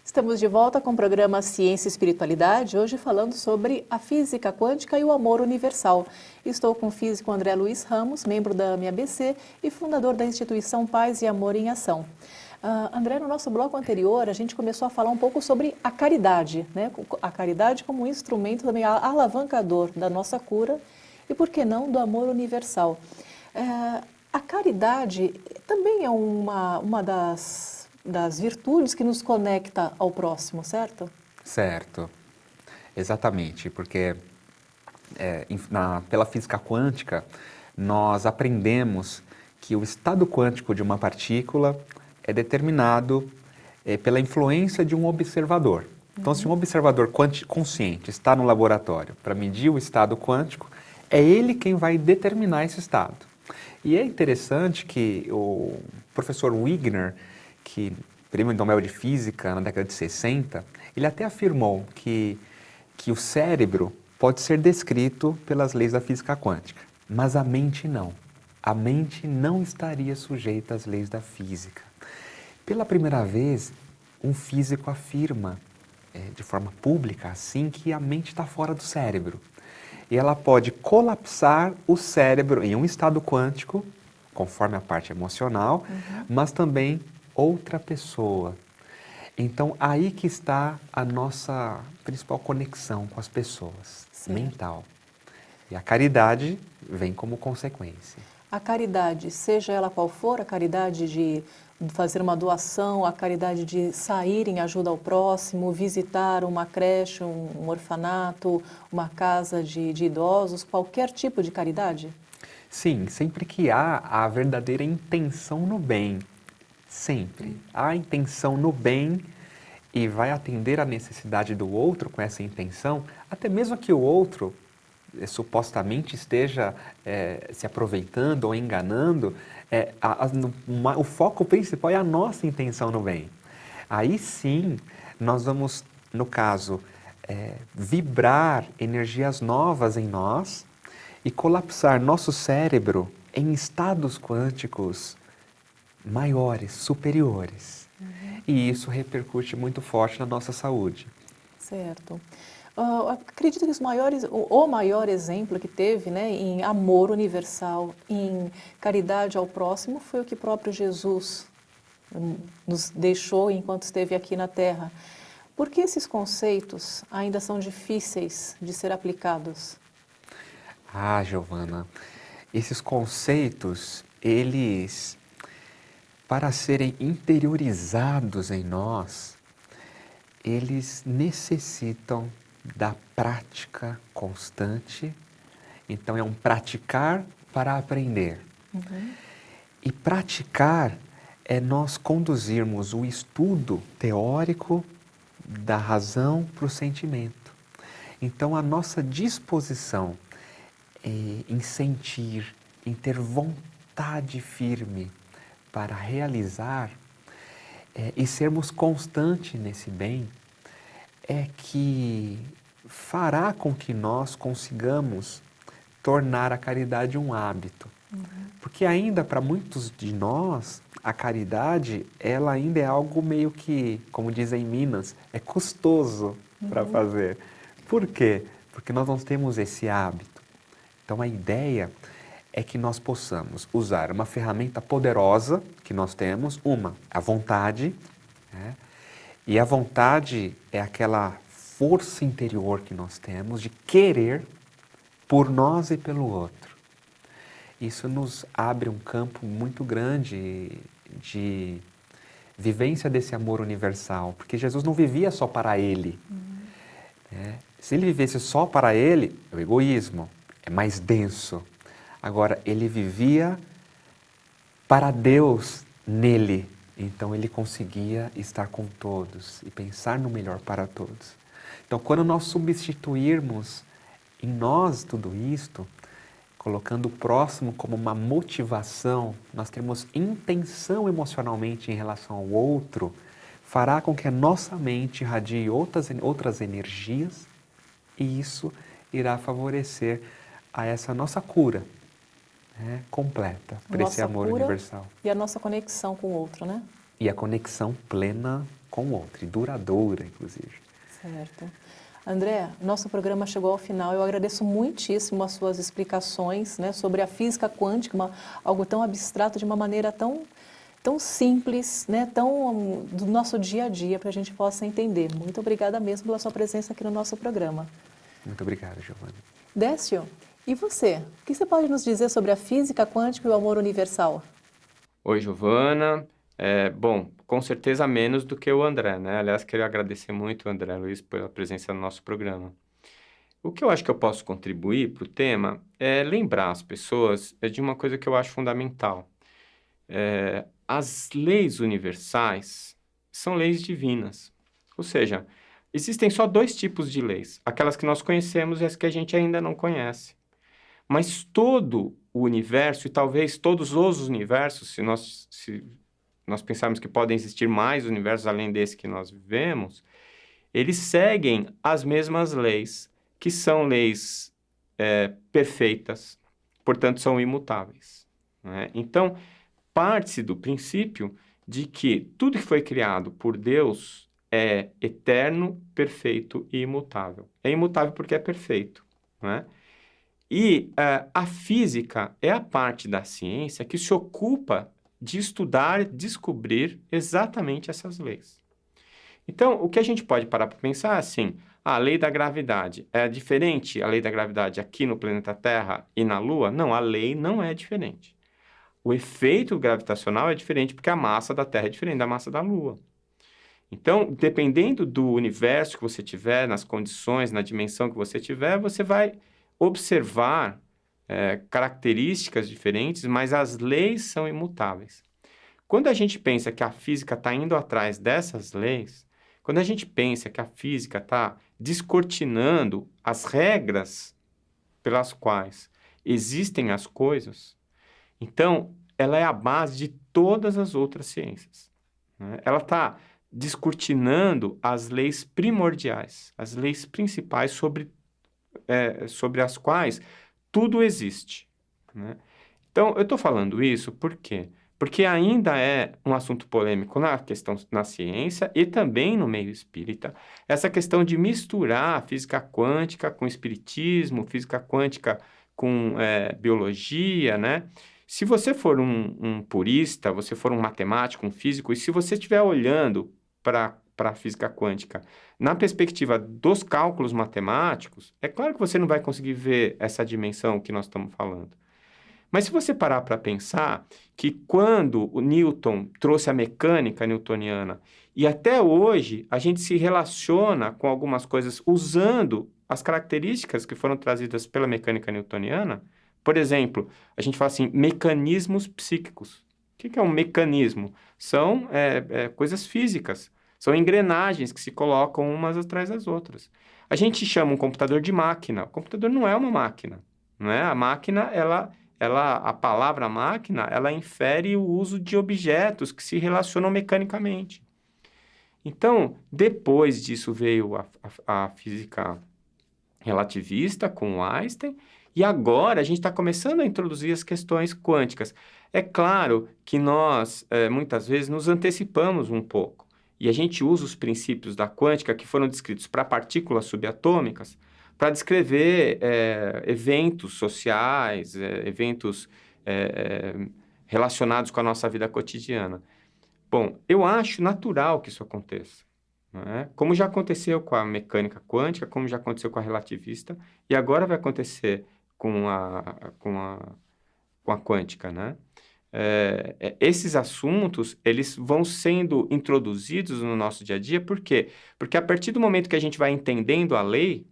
Estamos de volta com o programa Ciência e Espiritualidade, hoje falando sobre a física quântica e o amor universal. Estou com o físico André Luiz Ramos, membro da MABC e fundador da instituição Paz e Amor em Ação. André, no nosso bloco anterior, a gente começou a falar um pouco sobre a caridade, né? A caridade como um instrumento também alavancador da nossa cura e, por que não, do amor universal. A caridade também é uma das virtudes que nos conecta ao próximo, certo? Certo, exatamente, porque pela física quântica nós aprendemos que o estado quântico de uma partícula é determinado pela influência de um observador. Então, se um observador consciente está no laboratório para medir o estado quântico, é ele quem vai determinar esse estado. E é interessante que o professor Wigner, que prêmio Nobel de Física na década de 60, ele até afirmou que o cérebro pode ser descrito pelas leis da física quântica, mas a mente não. A mente não estaria sujeita às leis da física. Pela primeira vez, um físico afirma de forma pública assim que a mente está fora do cérebro. E ela pode colapsar o cérebro em um estado quântico, conforme a parte emocional, mas também outra pessoa. Então, aí que está a nossa principal conexão com as pessoas, mental. E a caridade vem como consequência. A caridade, seja ela qual for, a caridade de fazer uma doação, a caridade de sair em ajuda ao próximo, visitar uma creche, um orfanato, uma casa de idosos, qualquer tipo de caridade? Sim, sempre que há a verdadeira intenção no bem. Sempre. Há a intenção no bem e vai atender a necessidade do outro com essa intenção, até mesmo que o outro supostamente esteja se aproveitando ou enganando, o foco principal é a nossa intenção no bem. Aí sim, nós vamos, no caso, vibrar energias novas em nós e colapsar nosso cérebro em estados quânticos maiores, superiores. E isso repercute muito forte na nossa saúde. Certo. Acredito que o maior exemplo que teve, né, em amor universal, em caridade ao próximo, foi o que próprio Jesus nos deixou enquanto esteve aqui na Terra. Por que esses conceitos ainda são difíceis de ser aplicados? Ah, Giovana, esses conceitos, eles, para serem interiorizados em nós, eles necessitam da prática constante. Então, é um praticar para aprender. E praticar é nós conduzirmos o estudo teórico da razão para o sentimento. Então, a nossa disposição em sentir, em ter vontade firme para realizar e sermos constantes nesse bem, é que fará com que nós consigamos tornar a caridade um hábito. Porque ainda para muitos de nós, a caridade, ela ainda é algo meio que, como dizem em Minas, é custoso para fazer. Por quê? Porque nós não temos esse hábito. Então a ideia é que nós possamos usar uma ferramenta poderosa que nós temos, a vontade, né? E a vontade é aquela força interior que nós temos de querer por nós e pelo outro. Isso nos abre um campo muito grande de vivência desse amor universal, porque Jesus não vivia só para Ele. Né? Se Ele vivesse só para Ele, é o egoísmo, é mais denso. Agora, Ele vivia para Deus nele, então Ele conseguia estar com todos e pensar no melhor para todos. Então, quando nós substituirmos em nós tudo isto, colocando o próximo como uma motivação, nós temos intenção emocionalmente em relação ao outro, fará com que a nossa mente irradie outras energias e isso irá favorecer a essa nossa cura, né, completa, por esse Nossa amor cura universal. e a nossa conexão com o outro, né? E a conexão plena com o outro, e duradoura, inclusive. Certo. André, nosso programa chegou ao final. Eu agradeço muitíssimo as suas explicações, né, sobre a física quântica, algo tão abstrato, de uma maneira tão simples, né, tão do nosso dia a dia, para a gente possa entender. Muito obrigada mesmo pela sua presença aqui no nosso programa. Muito obrigado, Giovana. Décio, e você? O que você pode nos dizer sobre a física quântica e o amor universal? Oi, Giovana. Bom, com certeza menos do que o André, né? Aliás, queria agradecer muito o André Luiz pela presença no nosso programa. O que eu acho que eu posso contribuir para o tema é lembrar as pessoas de uma coisa que eu acho fundamental. As leis universais são leis divinas. Ou seja, existem só dois tipos de leis: aquelas que nós conhecemos e as que a gente ainda não conhece. Mas todo o universo, e talvez todos os universos, se nós pensarmos que podem existir mais universos além desse que nós vivemos, eles seguem as mesmas leis, que são leis perfeitas, portanto são imutáveis, né? Então, parte-se do princípio de que tudo que foi criado por Deus é eterno, perfeito e imutável. É imutável porque é perfeito, né? E a física é a parte da ciência que se ocupa de estudar, descobrir exatamente essas leis. Então, o que a gente pode parar para pensar é assim: a lei da gravidade é diferente, a lei da gravidade aqui no planeta Terra e na Lua? Não, a lei não é diferente. O efeito gravitacional é diferente porque a massa da Terra é diferente da massa da Lua. Então, dependendo do universo que você tiver, nas condições, na dimensão que você tiver, você vai observar características diferentes, mas as leis são imutáveis. Quando a gente pensa que a física está indo atrás dessas leis, quando a gente pensa que a física está descortinando as regras pelas quais existem as coisas, então ela é a base de todas as outras ciências, né? Ela está descortinando as leis primordiais, as leis principais sobre as quais tudo existe, né? Então, eu estou falando isso por quê? Porque ainda é um assunto polêmico na ciência e também no meio espírita, essa questão de misturar a física quântica com espiritismo, física quântica com biologia, né? Se você for um purista, você for um matemático, um físico, e se você estiver olhando para a física quântica na perspectiva dos cálculos matemáticos, é claro que você não vai conseguir ver essa dimensão que nós estamos falando. Mas se você parar para pensar que quando o Newton trouxe a mecânica newtoniana e até hoje a gente se relaciona com algumas coisas usando as características que foram trazidas pela mecânica newtoniana, por exemplo, a gente fala assim, mecanismos psíquicos. O que é um mecanismo? São coisas físicas. São engrenagens que se colocam umas atrás das outras. A gente chama um computador de máquina. O computador não é uma máquina, não é? A máquina, a palavra máquina, ela infere o uso de objetos que se relacionam mecanicamente. Então, depois disso veio a física relativista com Einstein, e agora a gente está começando a introduzir as questões quânticas. É claro que nós, muitas vezes, nos antecipamos um pouco. E a gente usa os princípios da quântica que foram descritos para partículas subatômicas para descrever eventos sociais, eventos relacionados com a nossa vida cotidiana. Bom, eu acho natural que isso aconteça, né? Como já aconteceu com a mecânica quântica, como já aconteceu com a relativista, e agora vai acontecer com a quântica, né? Esses assuntos, eles vão sendo introduzidos no nosso dia a dia, por quê? Porque a partir do momento que a gente vai entendendo a lei,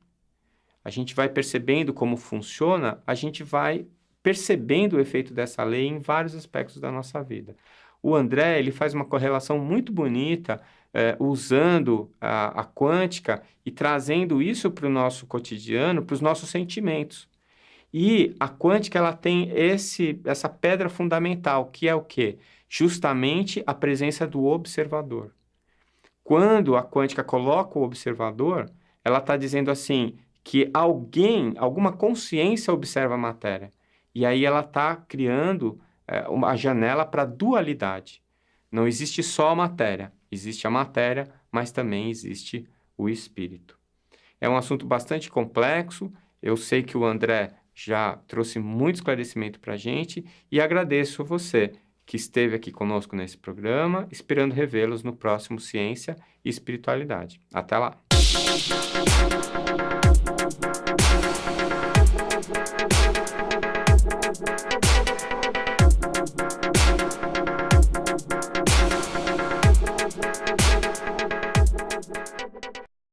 a gente vai percebendo como funciona, a gente vai percebendo o efeito dessa lei em vários aspectos da nossa vida. O André, ele faz uma correlação muito bonita, usando a quântica e trazendo isso para o nosso cotidiano, para os nossos sentimentos. E a quântica, ela tem essa pedra fundamental, que é o quê? Justamente a presença do observador. Quando a quântica coloca o observador, ela está dizendo assim, que alguma consciência observa a matéria. E aí ela está criando uma janela para dualidade. Não existe só a matéria, existe a matéria, mas também existe o espírito. É um assunto bastante complexo, eu sei que o André já trouxe muito esclarecimento para a gente e agradeço você que esteve aqui conosco nesse programa, esperando revê-los no próximo Ciência e Espiritualidade. Até lá!